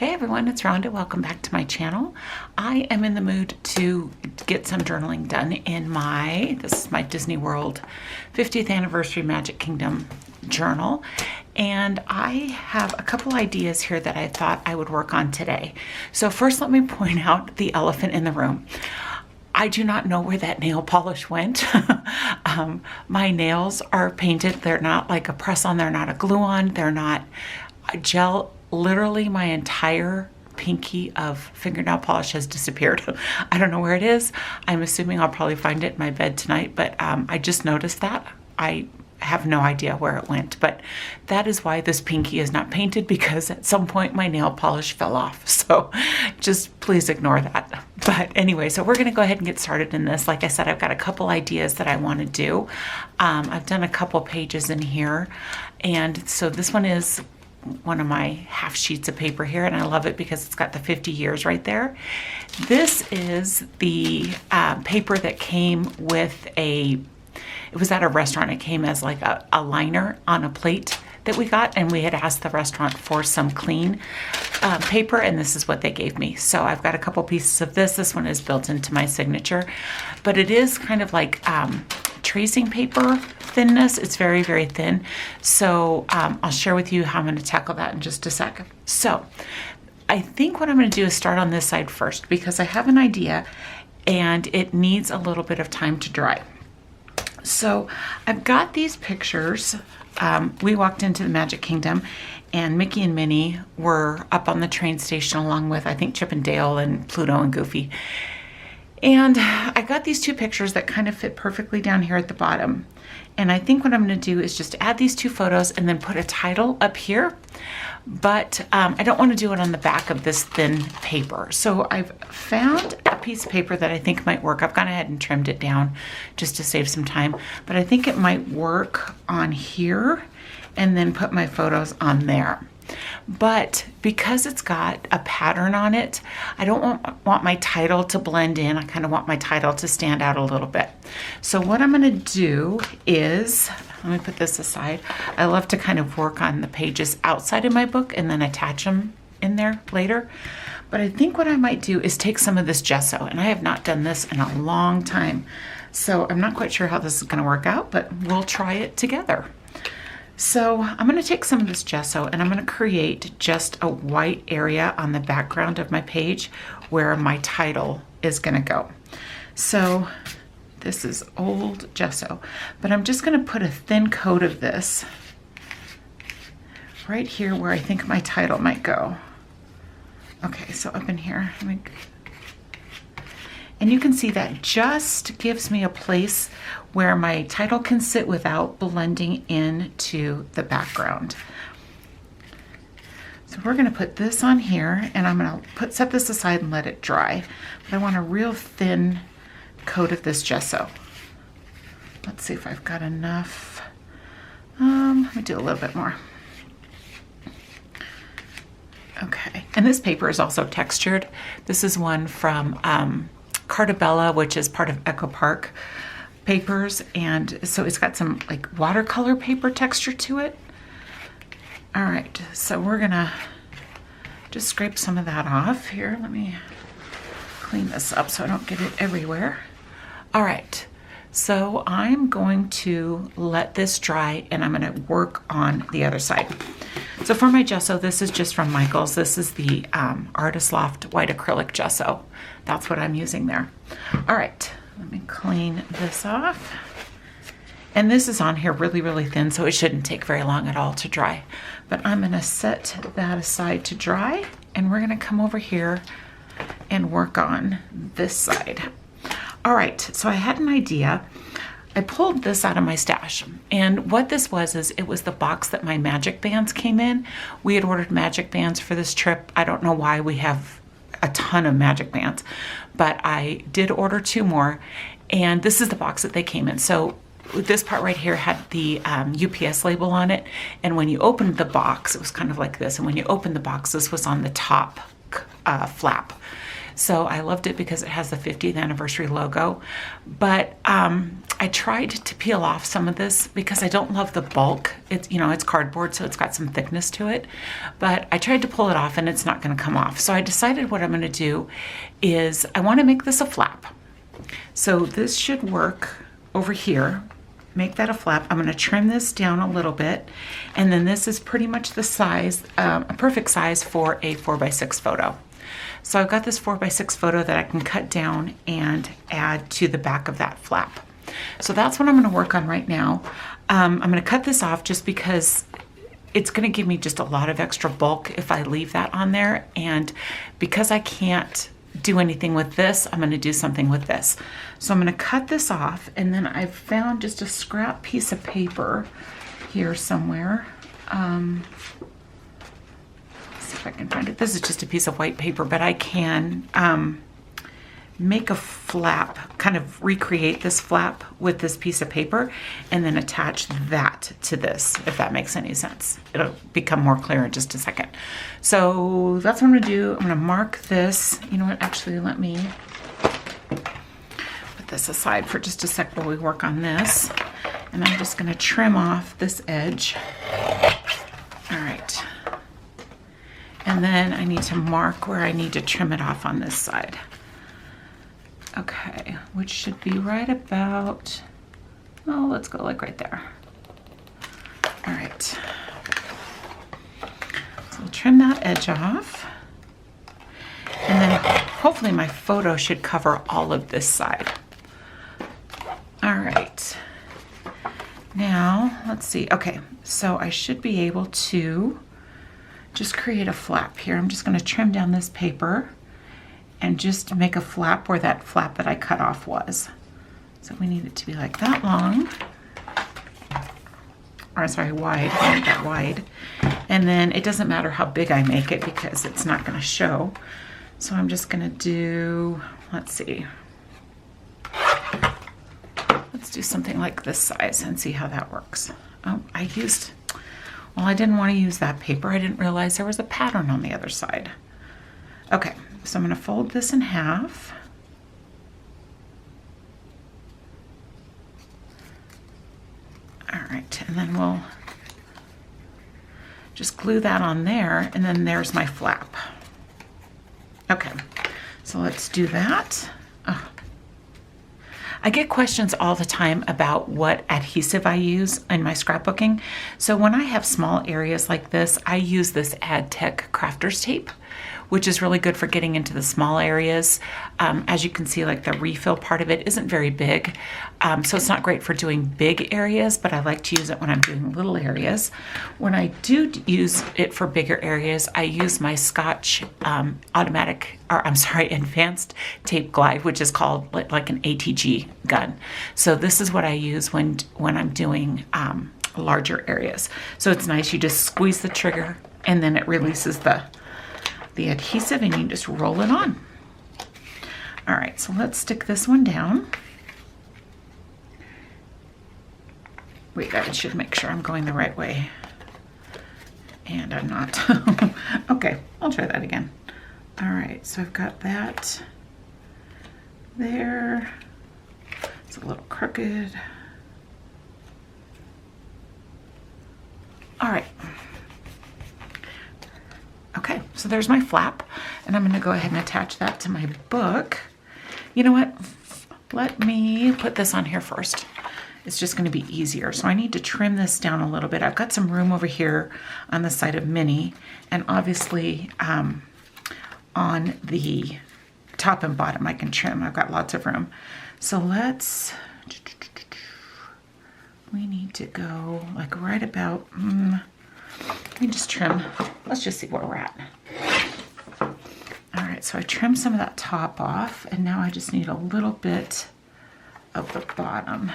Hey everyone, it's Rhonda. Welcome back to my channel. I am in the mood to get some journaling done in this is my Disney World 50th Anniversary Magic Kingdom journal. And I have a couple ideas here that I thought I would work on today. So first, let me point out the elephant in the room. I do not know where that nail polish went. My nails are painted. They're not like a press-on. They're not a glue-on. They're not a gel. Literally my entire pinky of fingernail polish has disappeared. I don't know where it is. I'm assuming I'll probably find it in my bed tonight, but I just noticed that. I have no idea where it went, but that is why this pinky is not painted, because at some point my nail polish fell off. So just please ignore that. But anyway, so we're gonna go ahead and get started in this. Like I said, I've got a couple ideas that I wanna do. I've done a couple pages in here. And so this one is one of my half sheets of paper here, and I love it because it's got the 50 years right there. This is the paper that came with it was at a restaurant. It came as like a liner on a plate that we got, and we had asked the restaurant for some clean paper, and this is what they gave me. So I've got a couple pieces of this. This one is built into my signature, but it is kind of like tracing paper thinness. It's very, very thin. So I'll share with you how I'm going to tackle that in just a second. So I think what I'm going to do is start on this side first, because I have an idea and it needs a little bit of time to dry. So I've got these pictures. We walked into the Magic Kingdom and Mickey and Minnie were up on the train station along with, I think, Chip and Dale and Pluto and Goofy. And I got these two pictures that kind of fit perfectly down here at the bottom. And I think what I'm going to do is just add these two photos and then put a title up here. But I don't want to do it on the back of this thin paper. So I've found a piece of paper that I think might work. I've gone ahead and trimmed it down just to save some time. But I think it might work on here and then put my photos on there. But because it's got a pattern on it, I don't want my title to blend in. I kind of want my title to stand out a little bit. So what I'm going to do is, let me put this aside. I love to kind of work on the pages outside of my book and then attach them in there later. But I think what I might do is take some of this gesso, and I have not done this in a long time. So I'm not quite sure how this is going to work out, but we'll try it together. So I'm going to take some of this gesso and I'm going to create just a white area on the background of my page where my title is going to go. So this is old gesso, but I'm just going to put a thin coat of this right here where I think my title might go. Okay, so up in here, and you can see that just gives me a place where my title can sit without blending into the background. So we're going to put this on here, and I'm going to set this aside and let it dry. But I want a real thin coat of this gesso. Let's see if I've got enough. Let me do a little bit more. Okay, and this paper is also textured. This is one from Cartabella, which is part of Echo Park papers, and so it's got some like watercolor paper texture to it. All right, so we're gonna just scrape some of that off here. Let me clean this up so I don't get it everywhere. All right, so I'm going to let this dry and I'm gonna work on the other side. So for my gesso, this is just from Michael's. This is the Artist Loft white acrylic gesso. That's what I'm using there. All right, let me clean this off. And this is on here really, really thin, so it shouldn't take very long at all to dry. But I'm gonna set that aside to dry, and we're gonna come over here and work on this side. All right, so I had an idea. I pulled this out of my stash, and what this was is it was the box that my magic bands came in. We had ordered magic bands for this trip. I don't know why we have a ton of magic bands, but I did order 2 more, and this is the box that they came in. So this part right here had the UPS label on it, and when you opened the box, it was kind of like this, and when you opened the box, this was on the top flap. So I loved it because it has the 50th anniversary logo. But I tried to peel off some of this because I don't love the bulk. It's, you know, it's cardboard, so it's got some thickness to it. But I tried to pull it off and it's not going to come off. So I decided what I'm going to do is I want to make this a flap. So this should work over here. Make that a flap. I'm going to trim this down a little bit, and then this is pretty much the size, a perfect size for a 4x6 photo. So I've got this 4x6 photo that I can cut down and add to the back of that flap. So that's what I'm going to work on right now. I'm going to cut this off just because it's going to give me just a lot of extra bulk if I leave that on there, and because I can't do anything with this, I'm going to do something with this. So I'm going to cut this off, and then I've found just a scrap piece of paper here somewhere. Let's see if I can find it. This is just a piece of white paper, but I can make a flap, kind of recreate this flap with this piece of paper, and then attach that to this, if that makes any sense. It'll become more clear in just a second. So that's what I'm gonna do. I'm gonna mark this. You know what, actually let me put this aside for just a sec while we work on this. And I'm just gonna trim off this edge. All right. And then I need to mark where I need to trim it off on this side. Okay, which should be right about, oh, let's go like right there. All right. So we'll trim that edge off. And then hopefully my photo should cover all of this side. All right. Now, let's see. Okay, so I should be able to just create a flap here. I'm just going to trim down this paper and just make a flap where that flap that I cut off was. So we need it to be like that long, or sorry, wide, I need that wide. And then it doesn't matter how big I make it because it's not gonna show. So I'm just gonna do, let's see. Let's do something like this size and see how that works. Oh, I didn't want to use that paper. I didn't realize there was a pattern on the other side. Okay. So I'm going to fold this in half. All right, and then we'll just glue that on there, and then there's my flap. Okay, so let's do that. Oh. I get questions all the time about what adhesive I use in my scrapbooking. So when I have small areas like this, I use this AdTech Crafter's Tape, which is really good for getting into the small areas. As you can see, like the refill part of it isn't very big, so it's not great for doing big areas, but I like to use it when I'm doing little areas. When I do use it for bigger areas, I use my Scotch advanced tape glide, which is called like an ATG gun. So this is what I use when I'm doing larger areas. So it's nice, you just squeeze the trigger and then it releases the adhesive and you just roll it on. All right, so let's stick this one down. Wait, I should make sure I'm going the right way. And I'm not. Okay, I'll try that again. All right, so I've got that there. It's a little crooked. All right. Okay, so there's my flap, and I'm going to go ahead and attach that to my book. You know what? Let me put this on here first. It's just going to be easier. So I need to trim this down a little bit. I've got some room over here on the side of Minnie, and obviously on the top and bottom I can trim. I've got lots of room. So we need to go like right about, let me just trim. Let's just see where we're at. All right, so I trimmed some of that top off, and now I just need a little bit of the bottom.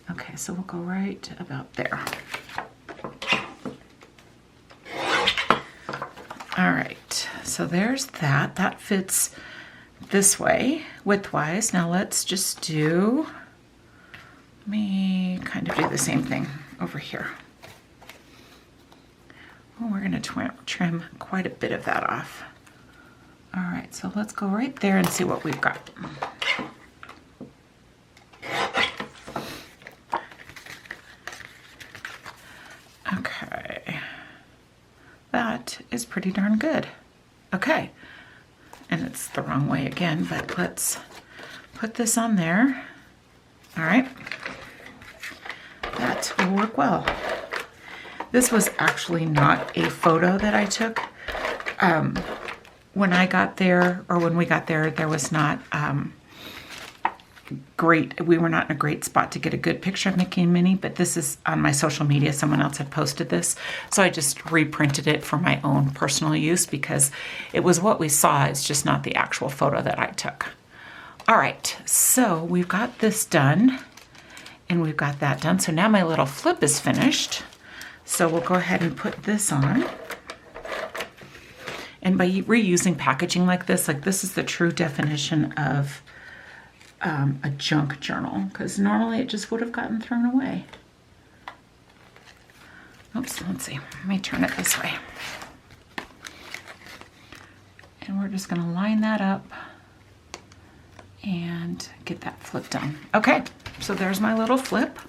Okay, so we'll go right about there. All right, so there's that. That fits this way, widthwise. Now let's just do, let me kind of do the same thing over here. Well, we're going to trim quite a bit of that off. All right, so let's go right there and see what we've got. Okay, that is pretty darn good. Okay, and it's the wrong way again, but let's put this on there. All right, that will work well. This was actually not a photo that I took. When I got there, or when we got there, there was not we were not in a great spot to get a good picture of Mickey and Minnie, but this is on my social media. Someone else had posted this. So I just reprinted it for my own personal use because it was what we saw. It's just not the actual photo that I took. All right, so we've got this done and we've got that done. So now my little flip is finished. So we'll go ahead and put this on. And by reusing packaging like this is the true definition of a junk journal, because normally it just would have gotten thrown away. Oops, let's see. Let me turn it this way. And we're just going to line that up and get that flip done. Okay, so there's my little flip.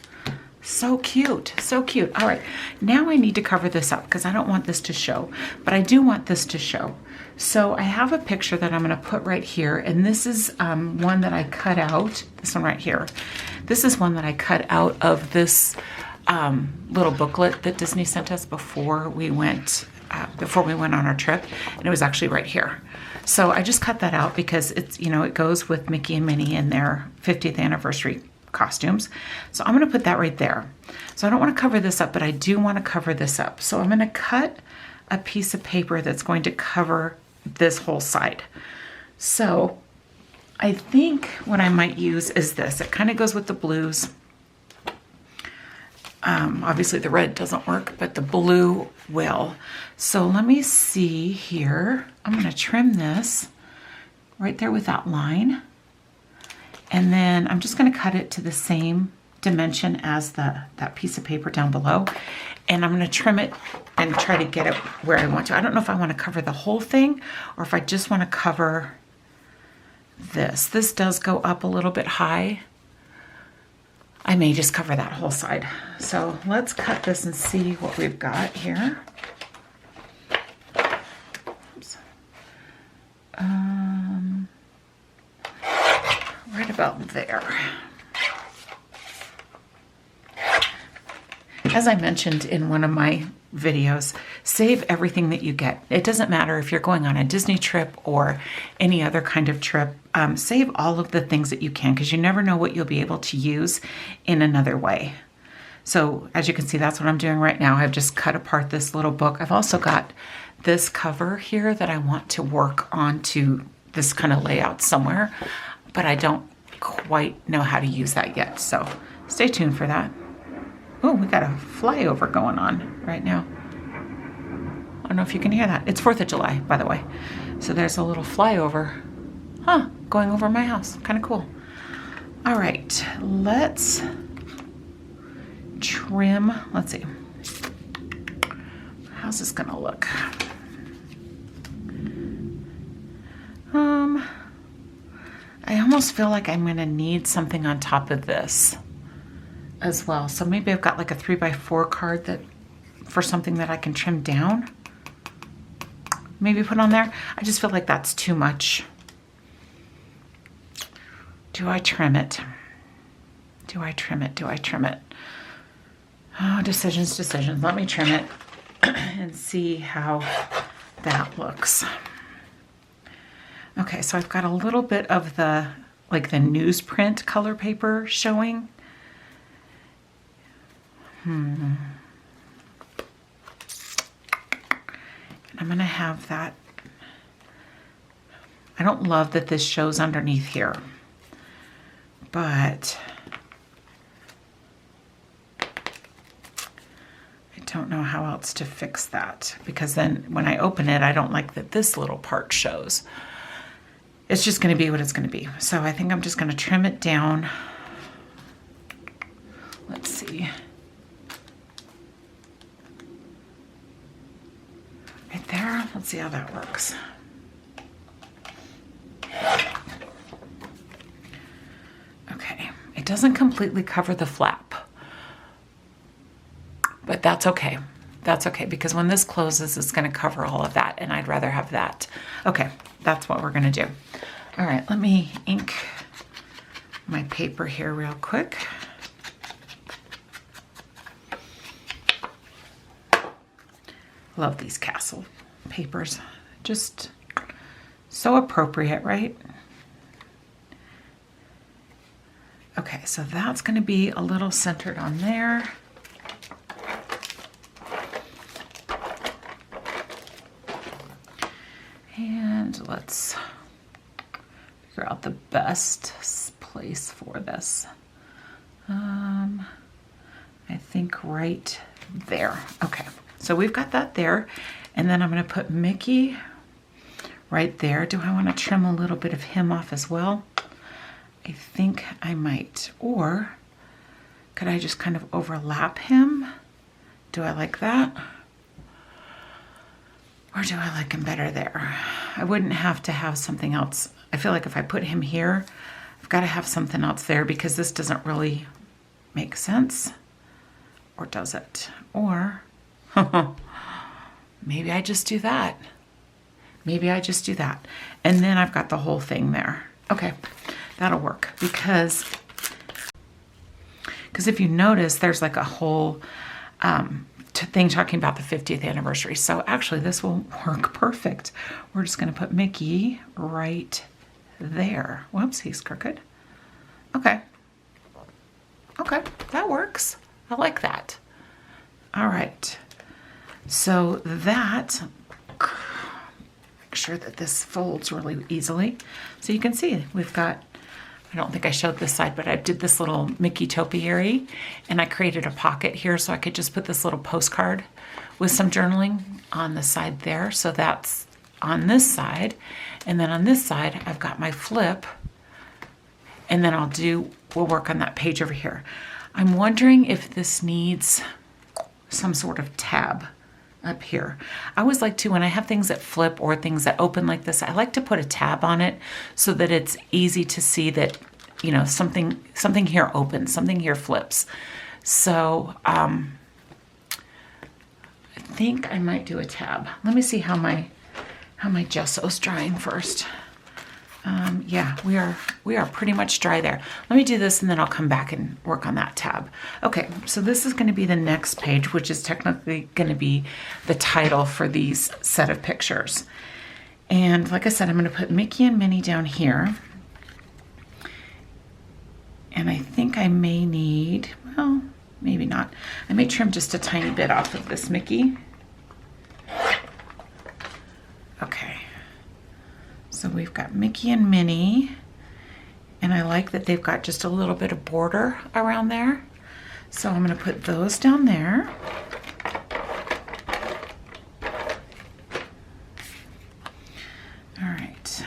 So cute, so cute. All right, now I need to cover this up because I don't want this to show, but I do want this to show. So I have a picture that I'm going to put right here, and this is one that I cut out, this one right here. This is one that I cut out of this little booklet that Disney sent us before we went on our trip, and it was actually right here. So I just cut that out because it's, you know, it goes with Mickey and Minnie in their 50th anniversary costumes. So I'm going to put that right there. So I don't want to cover this up, but I do want to cover this up. So I'm going to cut a piece of paper that's going to cover this whole side. So I think what I might use is this. It kind of goes with the blues. Obviously the red doesn't work, but the blue will. So let me see here. I'm going to trim this right there with that line. And then I'm just going to cut it to the same dimension as that piece of paper down below. And I'm going to trim it and try to get it where I want to. I don't know if I want to cover the whole thing or if I just want to cover this. This does go up a little bit high. I may just cover that whole side. So let's cut this and see what we've got here. Oops. Right about there. As I mentioned in one of my videos, save everything that you get. It doesn't matter if you're going on a Disney trip or any other kind of trip. Save all of the things that you can, because you never know what you'll be able to use in another way. So as you can see, that's what I'm doing right now. I've just cut apart this little book. I've also got this cover here that I want to work onto this kind of layout somewhere, but I don't quite know how to use that yet. So stay tuned for that. Oh, we got a flyover going on right now. I don't know if you can hear that. It's 4th of July, by the way. So there's a little flyover, going over my house. Kind of cool. All right, let's trim. Let's see. How's this gonna look? I almost feel like I'm gonna need something on top of this as well. So maybe I've got like a 3x4 card that for something that I can trim down. Maybe put on there. I just feel like that's too much. Do I trim it? Do I trim it? Do I trim it? Oh, decisions, decisions. Let me trim it and see how that looks. Okay, so I've got a little bit of the, like the newsprint color paper showing. And I'm gonna have that. I don't love that this shows underneath here, but I don't know how else to fix that, because then when I open it, I don't like that this little part shows. It's just gonna be what it's gonna be. So I think I'm just gonna trim it down. Let's see. Right there, let's see how that works. doesn't completely cover the flap, but that's okay. That's okay, because when this closes, it's going to cover all of that, and I'd rather have that. Okay, that's what we're going to do. All right, let me ink my paper here real quick. Love these castle papers. Just so appropriate, right? Okay, so that's going to be a little centered on there. And let's figure out the best place for this. I think right there. Okay, so we've got that there. And then I'm going to put Mickey right there. Do I want to trim a little bit of him off as well? I think I might. Or could I just kind of overlap him? Do I like that? Or do I like him better there? I wouldn't have to have something else. I feel like if I put him here, I've got to have something else there because this doesn't really make sense. Or does it? Or maybe I just do that. Maybe I just do that. And then I've got the whole thing there. Okay, that'll work because if you notice, there's like a whole thing talking about the 50th anniversary. So actually this will work perfect. We're just going to put Mickey right there. Whoops, he's crooked. Okay. Okay, that works. I like that. All right. So that, make sure that this folds really easily. So you can see we've got, I don't think I showed this side, but I did this little Mickey topiary and I created a pocket here so I could just put this little postcard with some journaling on the side there. So that's on this side. And then on this side, I've got my flip, and then we'll work on that page over here. I'm wondering if this needs some sort of tab up here. I always like to, when I have things that flip or things that open like this, I like to put a tab on it so that it's easy to see that, you know, something here opens, something here flips. So I think I might do a tab. Let me see how my gesso's drying first. Yeah, we are pretty much dry there. Let me do this and then I'll come back and work on that tab. Okay, so this is going to be the next page, which is technically going to be the title for these set of pictures. And like I said, I'm going to put Mickey and Minnie down here. And I think I may need, well, maybe not. I may trim just a tiny bit off of this Mickey. Okay. So we've got Mickey and Minnie, and I like that they've got just a little bit of border around there. So I'm going to put those down there. All right.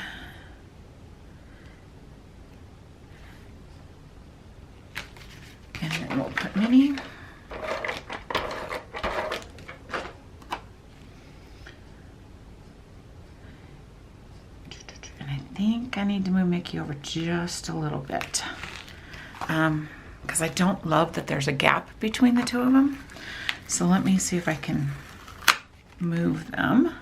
And then we'll put Minnie. I need to move Mickey over just a little bit because I don't love that there's a gap between the two of them. So let me see if I can move them.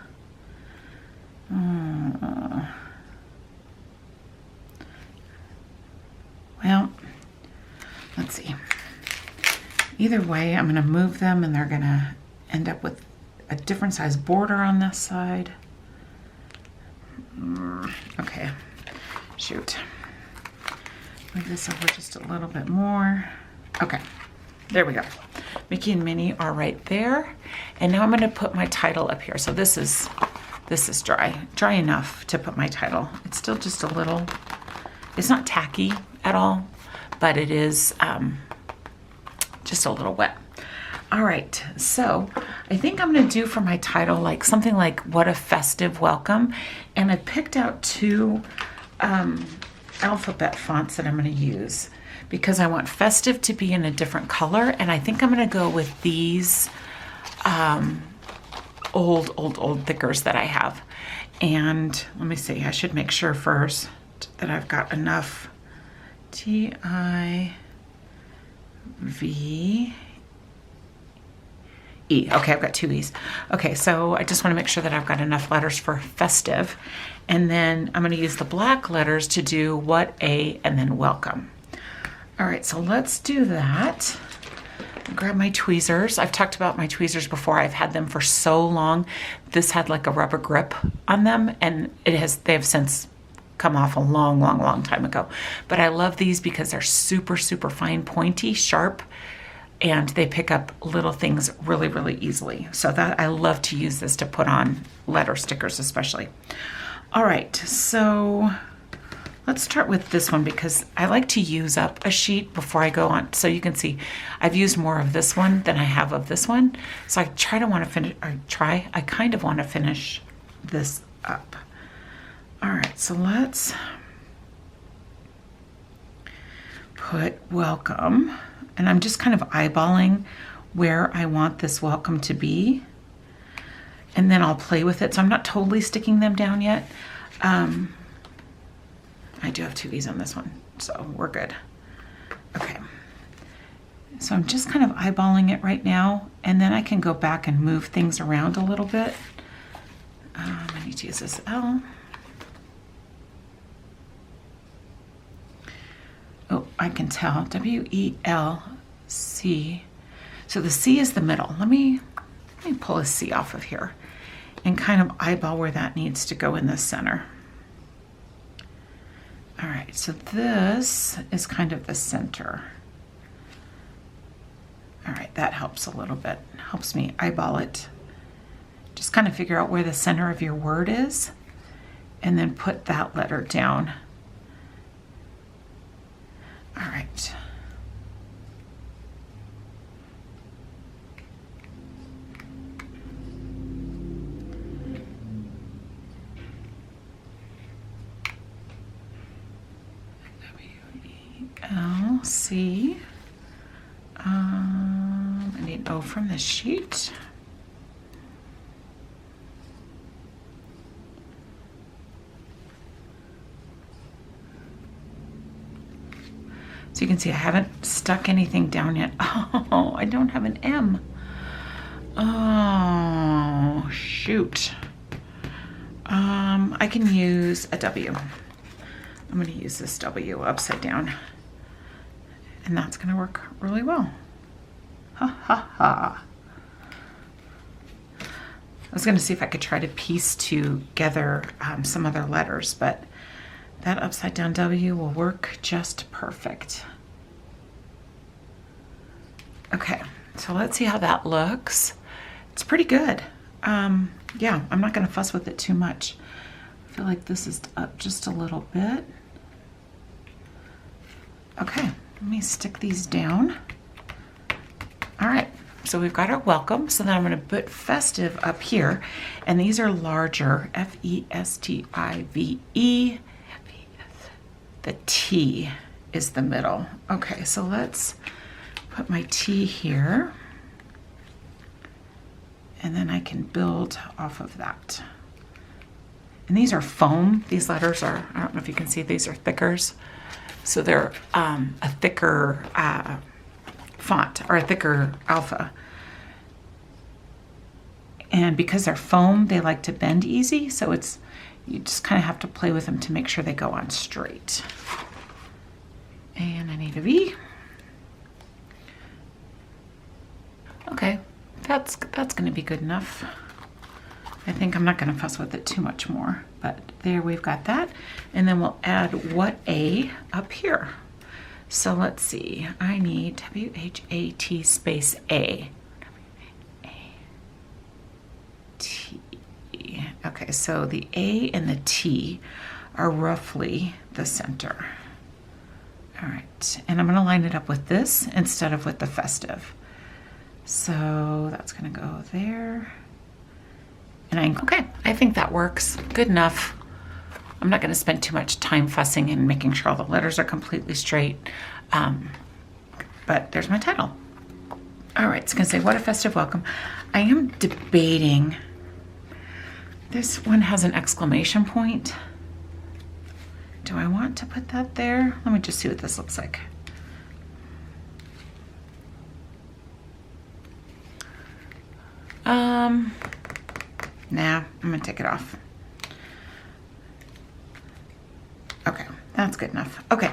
Well, let's see. Either way, I'm going to move them and they're going to end up with a different size border on this side. Okay. Shoot. Move this over just a little bit more. Okay, there we go. Mickey and Minnie are right there. And now I'm going to put my title up here. So this is dry enough to put my title. It's still just a little, it's not tacky at all, but it is just a little wet. All right, so I think I'm going to do for my title like something like "What a Festive Welcome," and I picked out two alphabet fonts that I'm going to use because I want festive to be in a different color, and I think I'm going to go with these old thickers that I have. And let me see, I should make sure first that I've got enough TI V, E. Okay, I've got 2 E's. Okay, so I just want to make sure that I've got enough letters for festive. And then I'm going to use the black letters to do what, a, and then welcome. All right, so let's do that. Grab my tweezers. I've talked about my tweezers before. I've had them for so long. This had like a rubber grip on them, and they have since come off a long time ago. But I love these because they're super fine, pointy, sharp, and they pick up little things really easily. So that I love to use this to put on letter stickers especially. All right, so let's start with this one because I like to use up a sheet before I go on. So you can see I've used more of this one than I have of this one. So I kind of want to finish this up. All right, so let's put welcome. And I'm just kind of eyeballing where I want this welcome to be. And then I'll play with it. So I'm not totally sticking them down yet. I do have 2 V's on this one, so we're good. Okay. So I'm just kind of eyeballing it right now, and then I can go back and move things around a little bit. I need to use this L. Oh, I can tell. W-E-L-C. So the C is the middle. Let me pull a C off of here and kind of eyeball where that needs to go in the center. All right, so this is kind of the center. All right, that helps a little bit. Helps me eyeball it. Just kind of figure out where the center of your word is and then put that letter down. All right. W-E-L-C. I need an O from this sheet. So you can see I haven't stuck anything down yet. Oh, I don't have an M. Oh, shoot. I can use a W. I'm going to use this W upside down. And that's going to work really well. Ha ha ha. I was going to see if I could try to piece together some other letters, but that upside down W will work just perfect. Okay, so let's see how that looks. It's pretty good. Yeah, I'm not going to fuss with it too much. I feel like this is up just a little bit. Okay, let me stick these down. All right, so we've got our welcome. So then I'm going to put festive up here, and these are larger, F-E-S-T-I-V-E. The T is the middle. Okay, so let's put my T here, and then I can build off of that. And these are foam. These letters are, I don't know if you can see, these are thickers. So they're a thicker font, or a thicker alpha. And because they're foam, they like to bend easy, so you just kind of have to play with them to make sure they go on straight. And I need a V. Okay, that's going to be good enough. I think I'm not going to fuss with it too much more, but there we've got that. And then we'll add what A up here. So let's see, I need W-H-A-T space A. W-A-T. Okay, so the A and the T are roughly the center. All right, and I'm going to line it up with this instead of with the festive. So that's going to go there. And okay, I think that works good enough. I'm not going to spend too much time fussing and making sure all the letters are completely straight. But there's my title. All right, it's going to say, what a festive welcome. I am debating. This one has an exclamation point. Do I want to put that there? Let me just see what this looks like. Nah, I'm gonna take it off. Okay, that's good enough. Okay,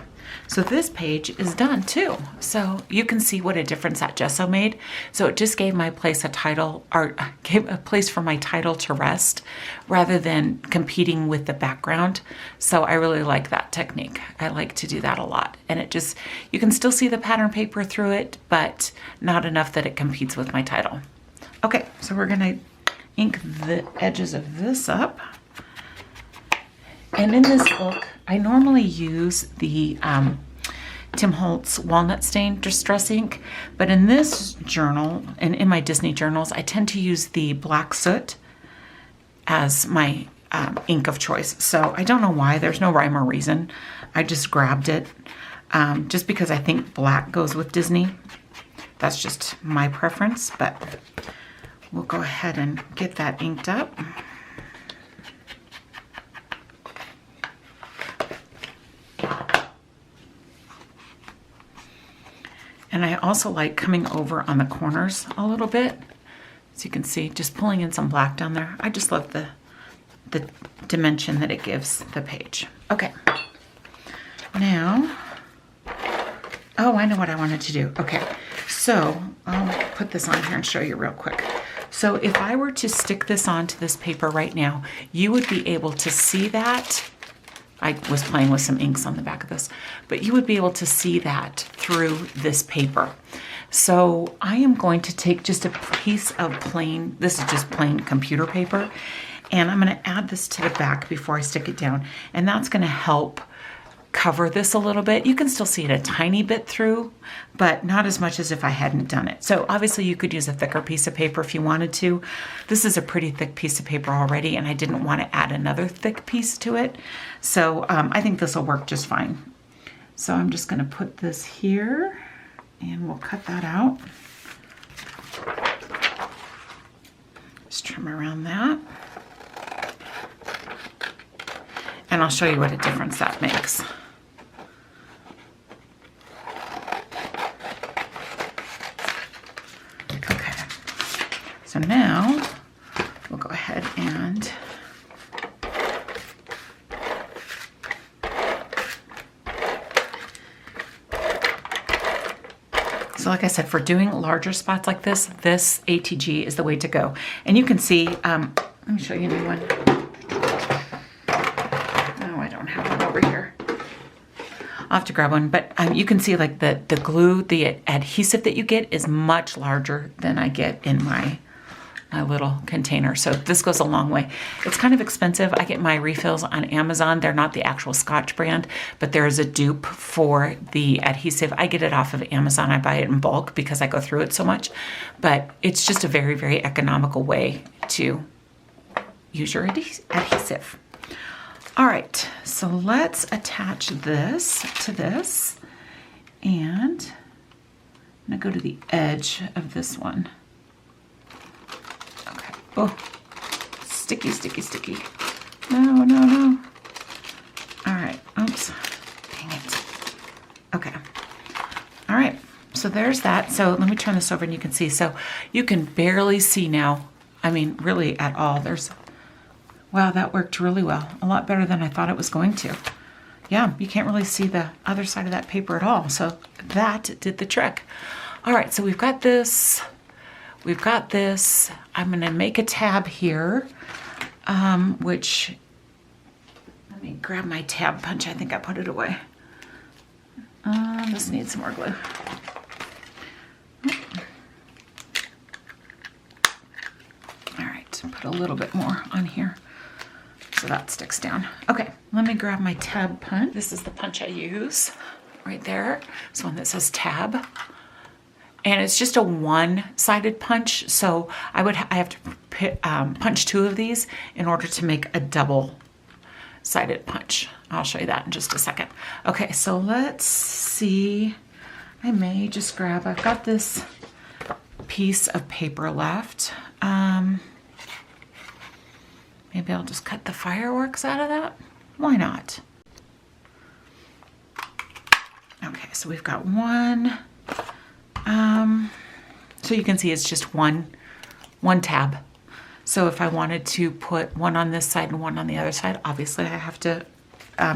so this page is done too. So you can see what a difference that gesso made. So it just gave my place a title, or gave a place for my title to rest rather than competing with the background. So I really like that technique. I like to do that a lot. And it just, you can still see the pattern paper through it, but not enough that it competes with my title. Okay, so we're gonna ink the edges of this up. And in this book, I normally use the Tim Holtz Walnut Stain Distress ink, but in this journal, and in my Disney journals, I tend to use the Black Soot as my ink of choice. So I don't know why, there's no rhyme or reason. I just grabbed it just because I think black goes with Disney. That's just my preference, but we'll go ahead and get that inked up. And I also like coming over on the corners a little bit. As you can see, just pulling in some black down there. I just love the dimension that it gives the page. Okay, now, oh, I know what I wanted to do. Okay, so I'll put this on here and show you real quick. So if I were to stick this onto this paper right now, you would be able to see that. I was playing with some inks on the back of this, but you would be able to see that through this paper. So I am going to take just a piece of plain, this is just plain computer paper, and I'm going to add this to the back before I stick it down, and that's going to help cover this a little bit. You can still see it a tiny bit through, but not as much as if I hadn't done it. So obviously you could use a thicker piece of paper if you wanted to. This is a pretty thick piece of paper already, and I didn't want to add another thick piece to it. So I think this will work just fine. So I'm just going to put this here, and we'll cut that out. Just trim around that. And I'll show you what a difference that makes. Okay, so now we'll go ahead and so like I said, for doing larger spots like this, this ATG is the way to go. And you can see, let me show you a new one. I'll have to grab one, but you can see like the glue, the adhesive that you get is much larger than I get in my little container. So this goes a long way. It's kind of expensive. I get my refills on Amazon. They're not the actual Scotch brand, but there is a dupe for the adhesive. I get it off of Amazon. I buy it in bulk because I go through it so much, but it's just a very, very economical way to use your adhesive. All right, so let's attach this to this, and I'm gonna go to the edge of this one. Okay, oh, sticky, sticky, sticky. No, no, no. All right, oops, dang it. Okay, all right, so there's that. So let me turn this over and you can see. So you can barely see now, I mean, really at all. Wow, that worked really well. A lot better than I thought it was going to. Yeah, you can't really see the other side of that paper at all. So that did the trick. All right, so we've got this. We've got this. I'm gonna make a tab here, which, let me grab my tab punch. I think I put it away. This needs some more glue. All right, put a little bit more on here. So that sticks down. Okay, let me grab my tab punch. This is the punch I use right there. It's one that says tab. And it's just a one-sided punch. So I have to punch two of these in order to make a double-sided punch. I'll show you that in just a second. Okay, so let's see. I may just grab, I've got this piece of paper left. Maybe I'll just cut the fireworks out of that. Why not? Okay, so we've got one. So you can see it's just one one tab. So if I wanted to put one on this side and one on the other side, obviously I have to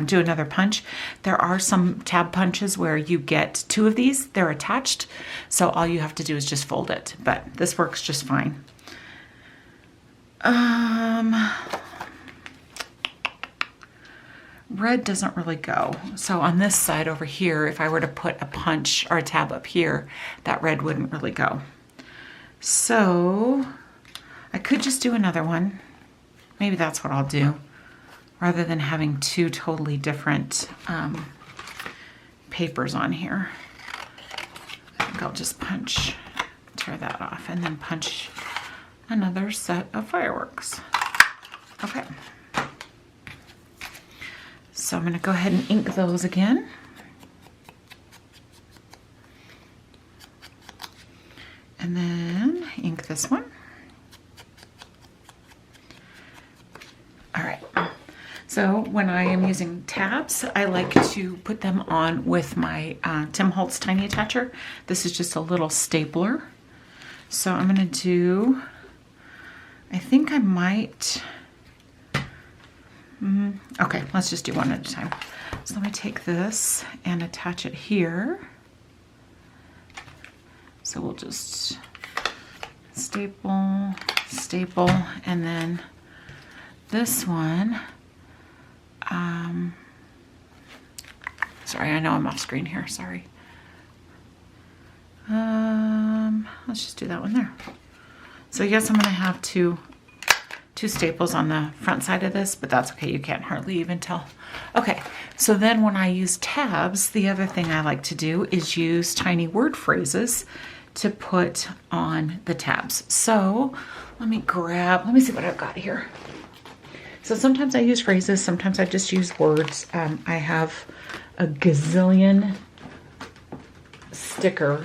do another punch. There are some tab punches where you get two of these, they're attached. So all you have to do is just fold it, but this works just fine. Red doesn't really go. So on this side over here, if I were to put a punch or a tab up here, that red wouldn't really go. So I could just do another one. Maybe that's what I'll do, rather than having two totally different papers on here. I think I'll just tear that off, and then punch another set of fireworks. Okay. So I'm going to go ahead and ink those again. And then ink this one. All right. So when I am using tabs, I like to put them on with my Tim Holtz Tiny Attacher. This is just a little stapler. So I'm going to do, I think I might, okay, let's just do one at a time. So let me take this and attach it here. So we'll just staple, staple, and then this one, sorry, I know I'm off screen here, sorry. Let's just do that one there. So I guess I'm gonna have two staples on the front side of this, but that's okay, you can't hardly even tell. Okay, so then when I use tabs, the other thing I like to do is use tiny word phrases to put on the tabs. So let me see what I've got here. So sometimes I use phrases, sometimes I just use words. I have a gazillion sticker,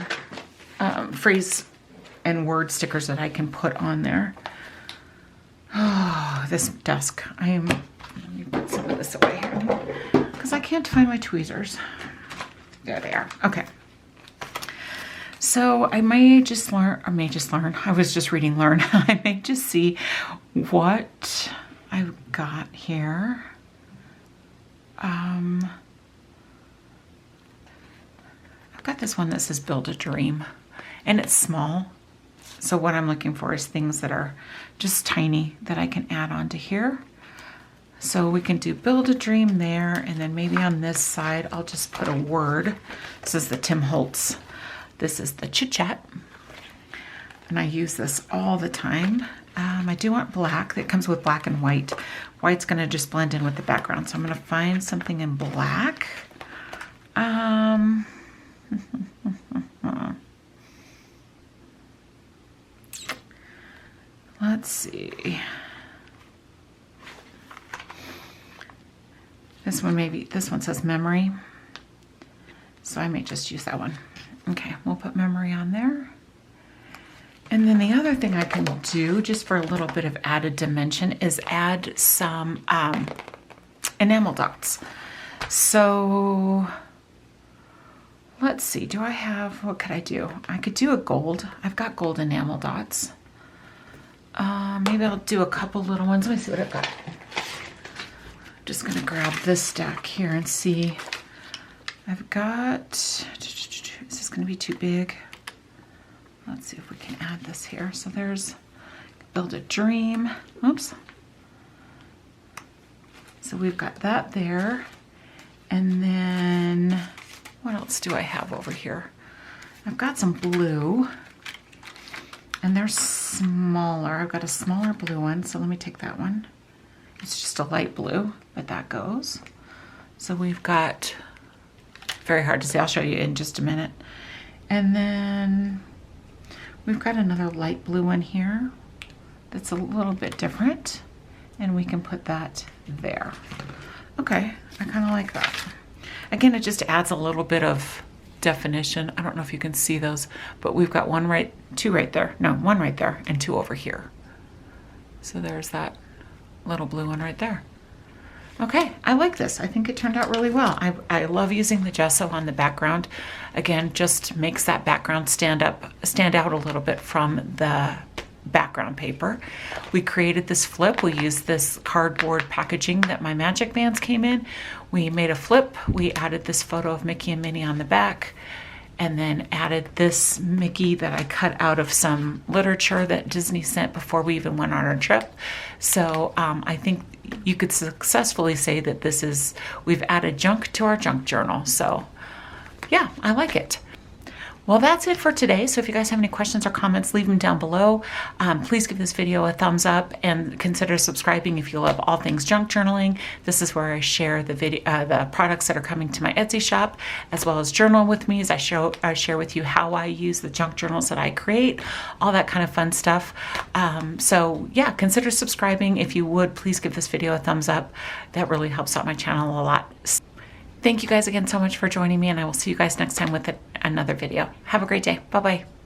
phrase and word stickers that I can put on there. Oh, this desk. Let me put some of this away here because I can't find my tweezers. There they are. Okay. So I may just learn, I was just reading learn. I may just see what I've got here. I've got this one that says Build a Dream, and it's small. So what I'm looking for is things that are just tiny that I can add onto here. So we can do Build a Dream there, and then maybe on this side, I'll just put a word. This is the Tim Holtz. This is the Chit Chat. And I use this all the time. I do want black. That comes with black and white. White's gonna just blend in with the background. So I'm gonna find something in black. Let's see. This one says memory. So I may just use that one. Okay, we'll put memory on there. And then the other thing I can do, just for a little bit of added dimension, is add some enamel dots. So let's see, what could I do? I could do a gold. I've got gold enamel dots. Maybe I'll do a couple little ones. Let me see what I've got. I'm just gonna grab this stack here and see. I've got, is this gonna be too big? Let's see if we can add this here. So there's Build a Dream. Oops. So we've got that there. And then what else do I have over here? I've got some blue, and they're smaller. I've got a smaller blue one, so let me take that one. It's just a light blue, but that goes. So we've got, very hard to see, I'll show you in just a minute. And then we've got another light blue one here that's a little bit different, and we can put that there. Okay, I kind of like that. Again, it just adds a little bit of definition. I don't know if you can see those, but we've got one right there, and two over here. So there's that little blue one right there. Okay, I like this. I think it turned out really well. I love using the gesso on the background. Again, just makes that background stand out a little bit from the background paper. We created this flip. We used this cardboard packaging that my magic bands came in. We made a flip. We added this photo of Mickey and Minnie on the back, and then added this Mickey that I cut out of some literature that Disney sent before we even went on our trip. So I think you could successfully say that we've added junk to our junk journal. So yeah, I like it. Well, that's it for today. So if you guys have any questions or comments, leave them down below. Please give this video a thumbs up and consider subscribing if you love all things junk journaling. This is where I share the products that are coming to my Etsy shop, as well as journal with me as I share with you how I use the junk journals that I create, all that kind of fun stuff. So yeah, consider subscribing. If you would, please give this video a thumbs up. That really helps out my channel a lot. Thank you guys again so much for joining me, and I will see you guys next time with another video. Have a great day. Bye-bye.